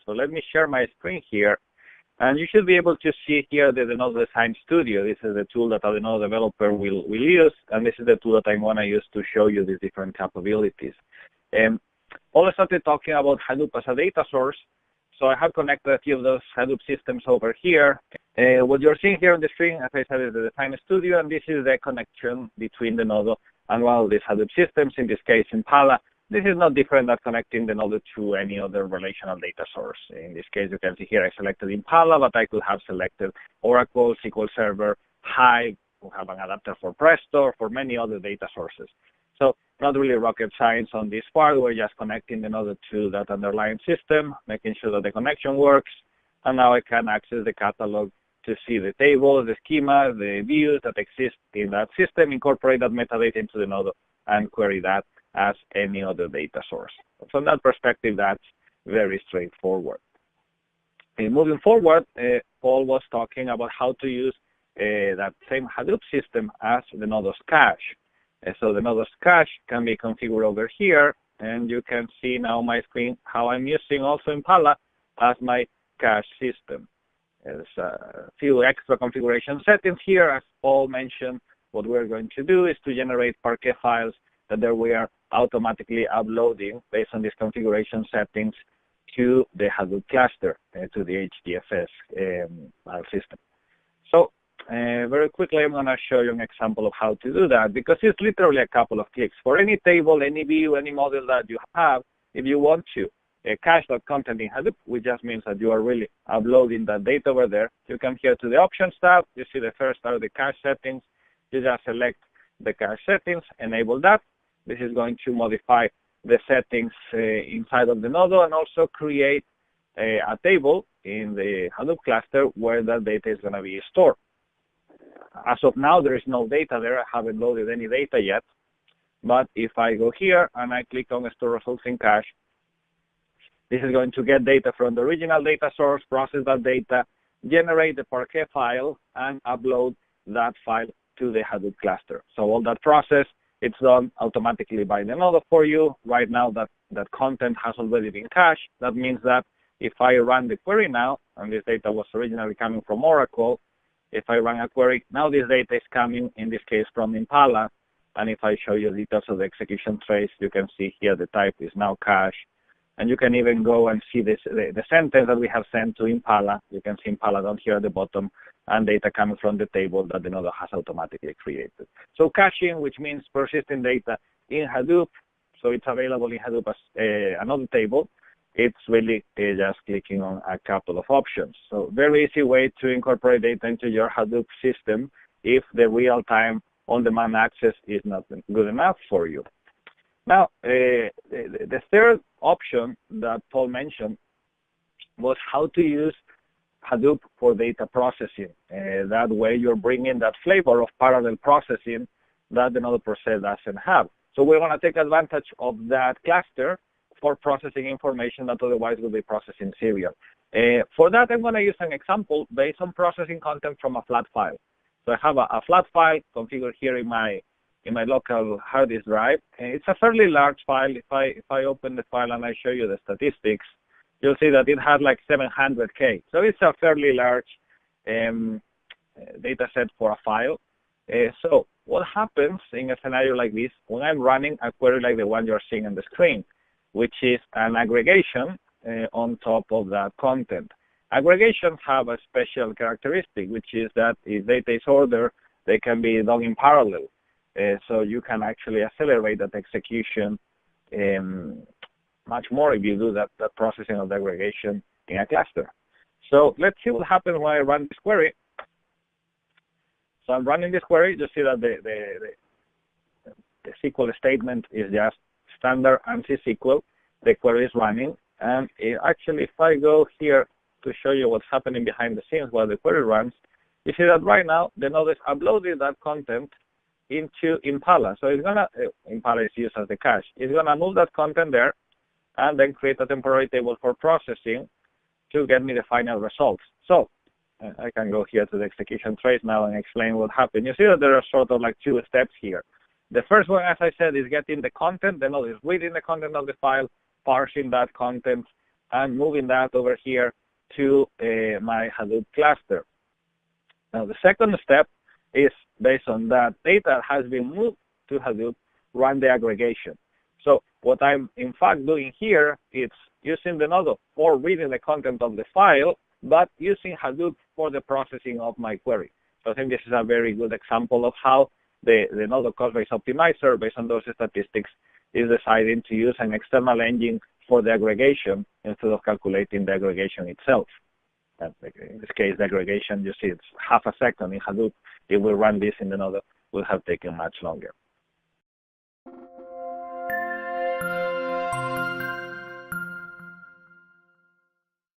So let me share my screen here. And you should be able to see here the Denodo Design Studio. This is the tool that a Denodo developer will use, and this is the tool that I want to use to show you these different capabilities. All started talking about Hadoop as a data source, so I have connected a few of those Hadoop systems over here. What you're seeing here on the screen, as I said, is the Design Studio, and this is the connection between Denodo and one of these Hadoop systems, in this case Impala. This is not different than connecting Denodo to any other relational data source. In this case, you can see here I selected Impala, but I could have selected Oracle, SQL Server, Hive, we have an adapter for Presto, for many other data sources. So not really rocket science on this part. We're just connecting Denodo to that underlying system, making sure that the connection works, and now I can access the catalog to see the tables, the schemas, the views that exist in that system, incorporate that metadata into Denodo, and query that as any other data source. From that perspective, that's very straightforward. Moving forward, Paul was talking about how to use that same Hadoop system as Denodo's cache. So Denodo's cache can be configured over here, and you can see now on my screen how I'm using also Impala as my cache system. There's a few extra configuration settings here. As Paul mentioned, what we're going to do is to generate Parquet files that we are automatically uploading based on these configuration settings to the Hadoop cluster, to the HDFS file system. So very quickly, I'm going to show you an example of how to do that, because it's literally a couple of clicks. For any table, any view, any model that you have, if you want to cache that content in Hadoop, which just means that you are really uploading that data over there, you come here to the Options tab. You see the first are the cache settings. You just select the cache settings, enable that. This is going to modify the settings inside of Denodo and also create a table in the Hadoop cluster where that data is going to be stored. As of now, there is no data there. I haven't loaded any data yet. But if I go here and I click on Store Results in Cache, this is going to get data from the original data source, process that data, generate the Parquet file, and upload that file to the Hadoop cluster. So all that process, it's done automatically by Denodo for you. Right now, that content has already been cached. That means that if I run the query now, and this data was originally coming from Oracle, if I run a query, now this data is coming, in this case, from Impala. And if I show you details of the execution trace, you can see here the type is now cached. And you can even go and see this, the sentence that we have sent to Impala. You can see Impala down here at the bottom, and data coming from the table that Denodo has automatically created. So caching, which means persisting data in Hadoop, so it's available in Hadoop as another table. It's really just clicking on a couple of options. So very easy way to incorporate data into your Hadoop system if the real-time on-demand access is not good enough for you. Now, the third option that Paul mentioned was how to use Hadoop for data processing. That way you're bringing that flavor of parallel processing that Denodo per se doesn't have. So we're going to take advantage of that cluster for processing information that otherwise will be processed in serial. For that, I'm going to use an example based on processing content from a flat file. So I have a flat file configured here in my local hard disk drive. It's a fairly large file. If I open the file and I show you the statistics, you'll see that it has like 700K. So it's a fairly large data set for a file. So what happens in a scenario like this when I'm running a query like the one you're seeing on the screen, which is an aggregation on top of that content. Aggregations have a special characteristic, which is that if data is ordered, they can be done in parallel. So you can actually accelerate that execution much more if you do that processing of the aggregation in a cluster. So let's see what happens when I run this query. So I'm running this query. You see that the SQL statement is just standard ANSI SQL. The query is running. And actually, if I go here to show you what's happening behind the scenes while the query runs, you see that right now, Denodo is uploading that content into Impala. So it's gonna, Impala is used as the cache. It's gonna move that content there and then create a temporary table for processing to get me the final results. So I can go here to the execution trace now and explain what happened. You see that there are sort of like two steps here. The first one, as I said, is getting the content. Denodo is reading the content of the file, parsing that content, and moving that over here to my Hadoop cluster. Now, the second step is based on that data has been moved to Hadoop, run the aggregation. So what I'm in fact doing here is using Denodo for reading the content of the file, but using Hadoop for the processing of my query. So I think this is a very good example of how the Denodo cost-based optimizer, based on those statistics, is deciding to use an external engine for the aggregation instead of calculating the aggregation itself. And in this case, the aggregation, you see, it's half a second in Hadoop. If we run this in Denodo, it will have taken much longer.